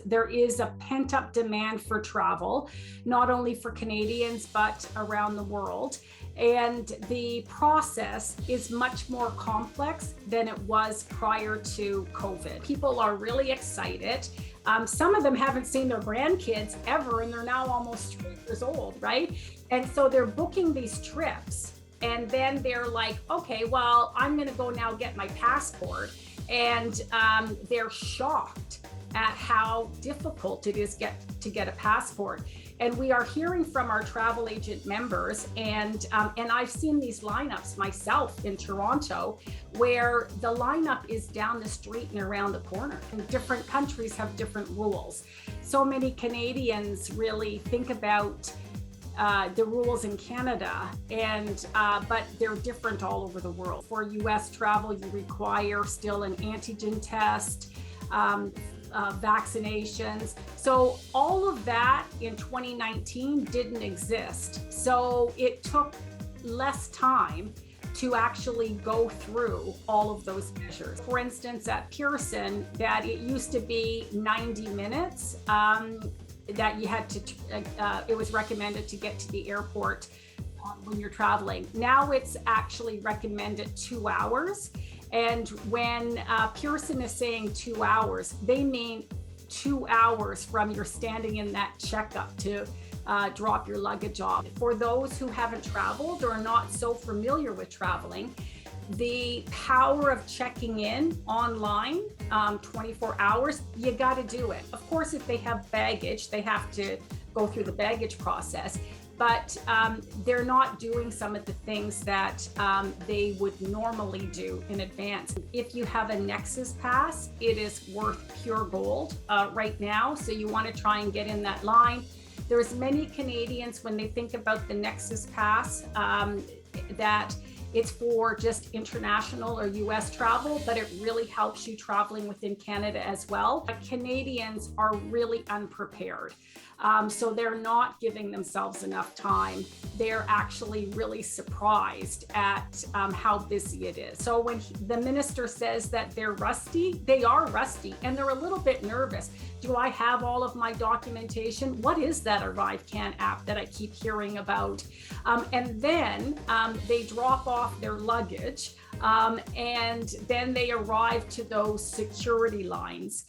There is a pent-up demand for travel, not only for Canadians, but around the world. And the process is much more complex than it was prior to COVID. People are really excited. Some of them haven't seen their grandkids ever, and they're now almost 3 years old, right? And so they're booking these trips. And then they're like, okay, well, I'm going to go now get my passport. And they're shocked at how difficult it is to get a passport. And we are hearing from our travel agent members, and I've seen these lineups myself in Toronto, where the lineup is down the street and around the corner. And different countries have different rules. So many Canadians really think about the rules in Canada, but they're different all over the world. For US travel, you require still an antigen test, vaccinations. So all of that in 2019 didn't exist. So it took less time to actually go through all of those measures. For instance, at Pearson, that it used to be 90 minutes, that you had to, it was recommended to get to the airport when you're traveling. Now it's actually recommended 2 hours. And when Pearson is saying 2 hours, they mean 2 hours from you're standing in that checkup to drop your luggage off. For those who haven't traveled or are not so familiar with traveling, the power of checking in online 24 hours, you got to do it. Of course, if they have baggage, they have to go through the baggage process, but they're not doing some of the things that they would normally do in advance. If you have a Nexus pass, it is worth pure gold right now. So you want to try and get in that line. There's many Canadians, when they think about the Nexus pass, that it's for just international or US travel, but it really helps you traveling within Canada as well. But Canadians are really unprepared. So they're not giving themselves enough time. They're actually really surprised at how busy it is. So when the minister says that they're rusty, they are rusty, and they're a little bit nervous. Do I have all of my documentation? What is that ArriveCan app that I keep hearing about? And then they drop off their luggage, and then they arrive to those security lines.